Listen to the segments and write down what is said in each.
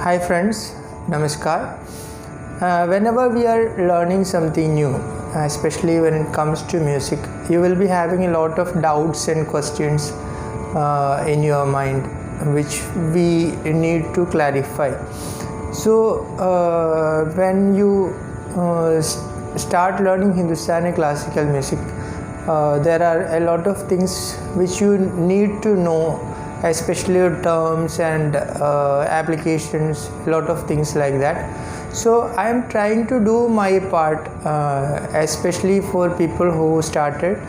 Hi friends, Namaskar. Whenever we are learning something new, especially when it comes to music, you will be having a lot of doubts and questions in your mind which we need to clarify. So when you start learning Hindustani classical music, there are a lot of things which you need to know, especially terms and applications, a lot of things like that. So I am trying to do my part, especially for people who started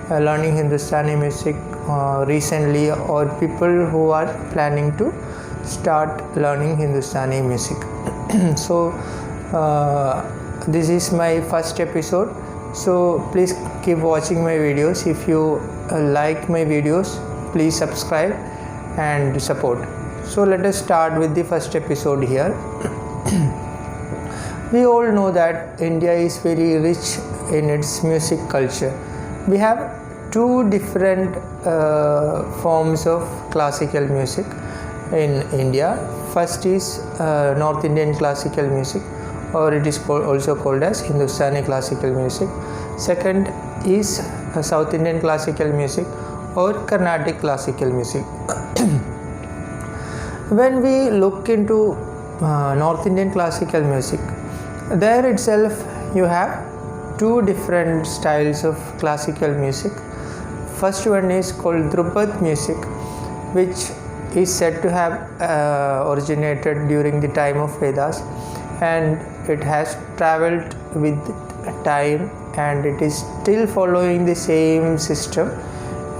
learning Hindustani music recently, or people who are planning to start learning Hindustani music. So this is my first episode, so please keep watching my videos. If you like my videos, please subscribe and support. So let us start with the first episode here. We all know that India is very rich in its music culture. We have two different forms of classical music in India. First is North Indian classical music, or it is also called as Hindustani classical music. Second is South Indian classical music or Carnatic classical music. When we look into North Indian classical music, there itself you have two different styles of classical music. First one is called Dhrupad music, which is said to have originated during the time of Vedas, and it has traveled with time, and it is still following the same system,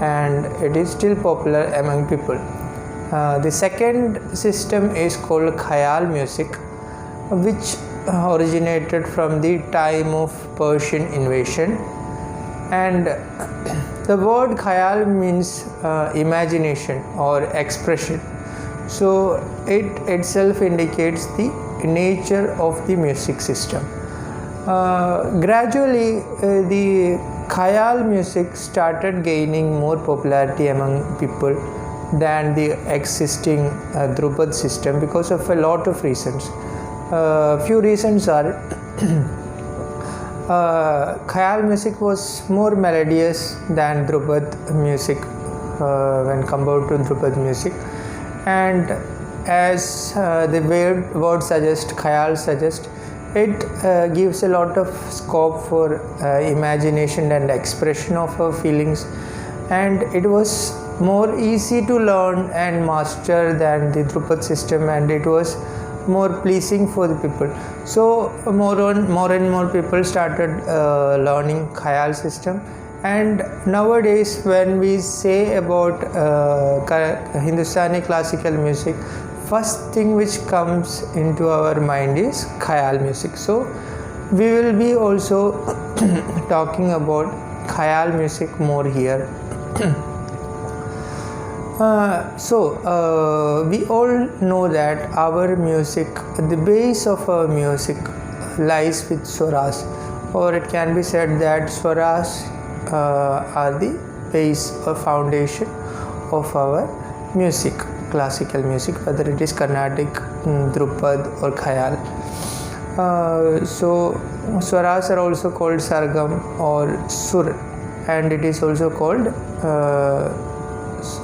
and it is still popular among people. The second system is called Khayal music, which originated from the time of Persian invasion, and the word Khayal means imagination or expression. So it itself indicates the nature of the music system. Gradually the Khayal music started gaining more popularity among people than the existing Dhrupad system because of a lot of reasons. Few reasons are Khayal music was more melodious than Dhrupad music when compared to Dhrupad music, and as the word suggests, Khayal suggests, it gives a lot of scope for imagination and expression of our feelings, and it was more easy to learn and master than the Dhrupad system, and it was more pleasing for the people. So more and more people started learning Khayal system, and nowadays when we say about Hindustani classical music, first thing which comes into our mind is Khayal music. So we will be also talking about Khayal music more here. We all know that our music, the base of our music lies with swaras, or it can be said that swaras are the base or foundation of our music, classical music, whether it is Carnatic, Dhrupad or Khayal. So swaras are also called sargam or sur, and it is also called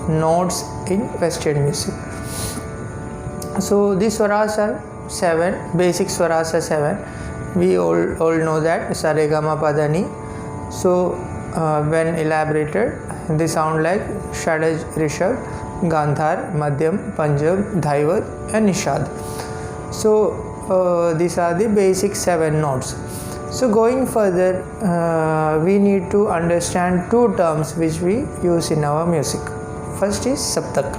notes in Western music. So these swaras are seven, basic swaras are seven. We all know that Sa Re Ga Ma Pa Dha Ni. So when elaborated, they sound like Shadaj, Rishabh, Gandhar, Madhyam, Panjab, Dhaivat and Nishad. So these are the basic seven notes. So going further, we need to understand two terms which we use in our music. First is Saptak.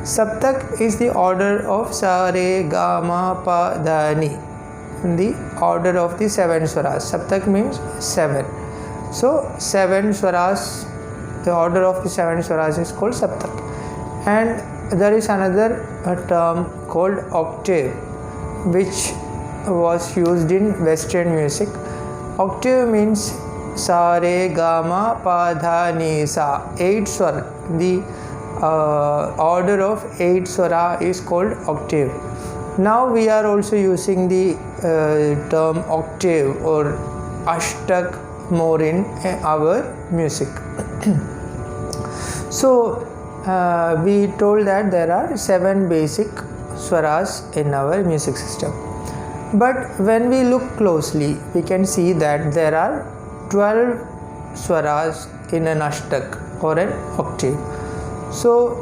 Saptak is the order of Sa Re Ga Ma Pa Dha Ni, the order of the seven swaras. Saptak means seven. So seven swaras, the order of the seven swaras is called Saptak. And there is another term called octave, which was used in Western music. Octave means Sa Re Ga Ma Pa Dha Ni Sa, 8 swara. The order of 8 swara is called octave. Now we are also using the term octave or ashtak more in our music. So we told that there are 7 basic swaras in our music system, but when we look closely we can see that there are 12 swaras in an ashtak or an octave. So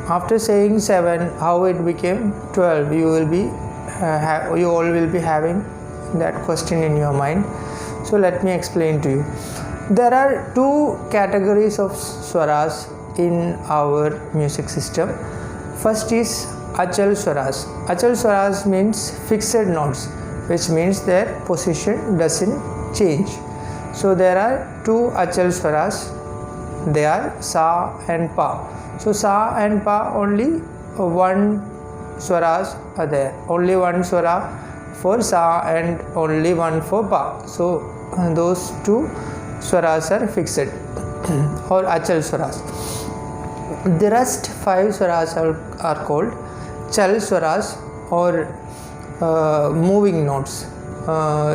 after saying 7, how it became 12, you all will be having that question in your mind. So let me explain to you. There are 2 categories of swaras in our music system. First is achal swaras. Achal swaras means fixed notes, which means their position doesn't change. So there are 2 achal swaras. They are sa and pa. So sa and pa, only one swaras are there. Only one swara for sa and only one for pa. So those 2 swaras are fixed or achal swaras. The rest 5 swaras are called chal swaras or moving notes.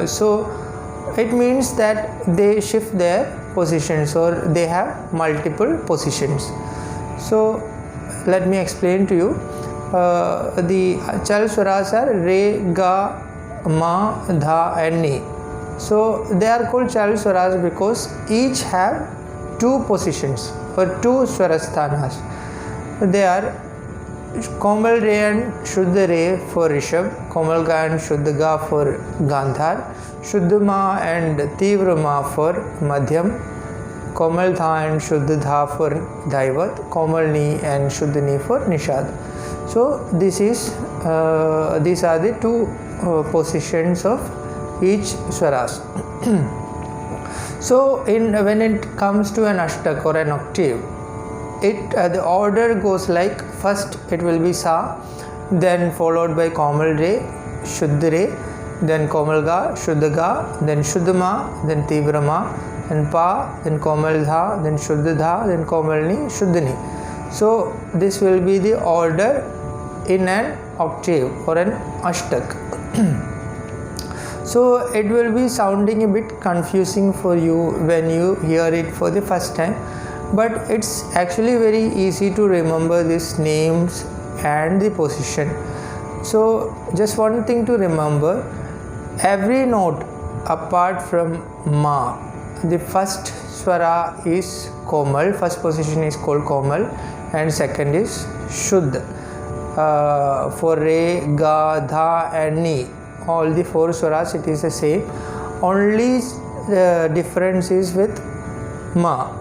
So it means that they shift their positions or they have multiple positions. So let me explain to you. The chal swaras are re, ga, ma, dha and ni. So they are called chal swaras because each have 2 positions or 2 swarasthanas. They are Komal Re and Shuddha Re for Rishabh, Komal Ga and Shuddha Ga for Gandhar, Shuddha Ma and Tivra Ma for Madhyam, Komal Dha and Shuddha Dha for Dhaivat, Komal Ni and Shuddha Ni for Nishad. So these are the 2 positions of each swaras. So when it comes to an ashtak or an octave, the order goes like, first it will be sa, then followed by komal re, shuddha re, then komal ga, shuddha ga, then shuddha ma, then tivra ma, then pa, then komal dha, then shuddha dha, then komal ni, shuddha ni. So this will be the order in an octave or an ashtak. So it will be sounding a bit confusing for you when you hear it for the first time, but it's actually very easy to remember these names and the position. So just one thing to remember, every note apart from ma, the first swara is komal, first position is called komal and second is shuddha. For re, ga, dha and ni, all the 4 swaras it is the same, only the difference is with ma.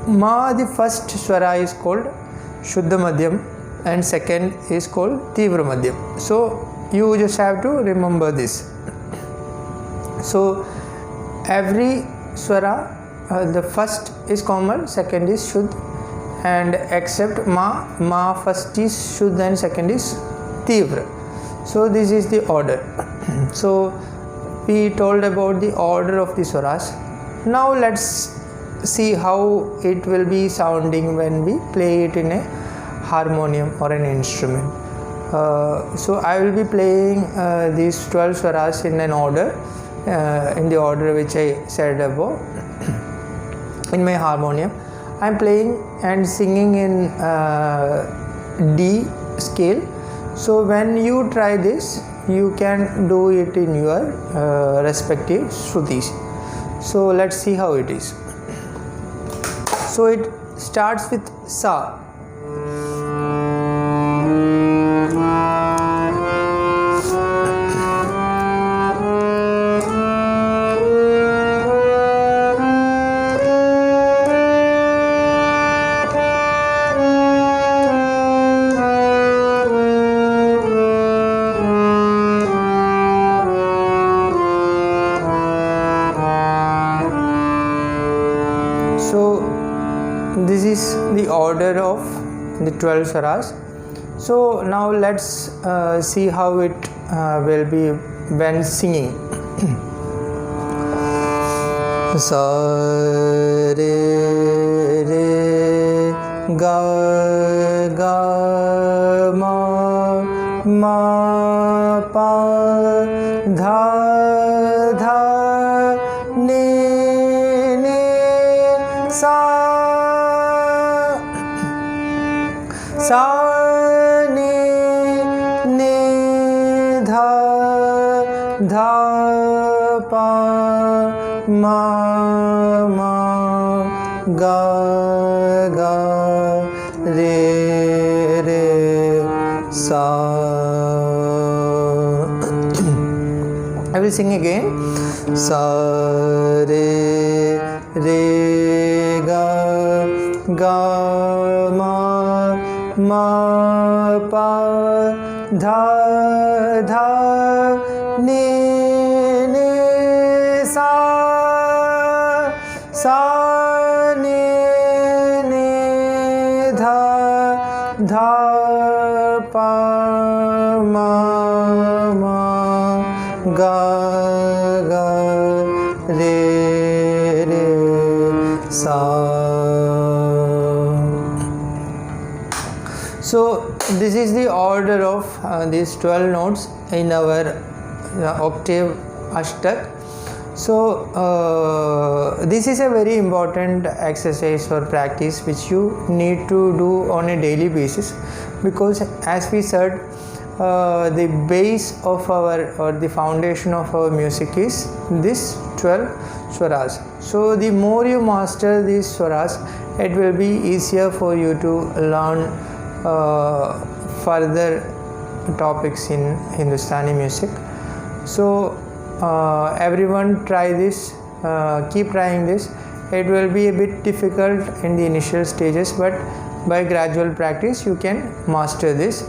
Ma, the first swara is called Shuddha Madhyam and second is called Tivra Madhyam. So you just have to remember this. So every swara, the first is Komal, second is Shuddha, and except ma first is Shuddha and second is Tivra. So this is the order. So we told about the order of the swaras. Now let's see how it will be sounding when we play it in a harmonium or an instrument. So I will be playing these 12 swaras in an order, in the order which I said above. In my harmonium, I am playing and singing in D scale. So when you try this, you can do it in your respective shrutis. So let's see how it is. So it starts with sa. This is the order of the 12 swaras. So now let's see how it will be when singing. Sa re re ga ga ma ma pa dha dha ni ni sa sa ni ni dha dha pa ma ma ga ga re re sa. I will sing again. Sa re re ga ga ma ma pa dha dha ni ni sa sa ni ni dha dha pa ma ma ga ga re re sa. So this is the order of these 12 notes in our octave Ashtak. So this is a very important exercise or practice which you need to do on a daily basis, because as we said, the base of our or the foundation of our music is this 12 swaras. So the more you master these swaras, it will be easier for you to learn further topics in Hindustani music. So everyone try this, keep trying this. It will be a bit difficult in the initial stages, but by gradual practice you can master this.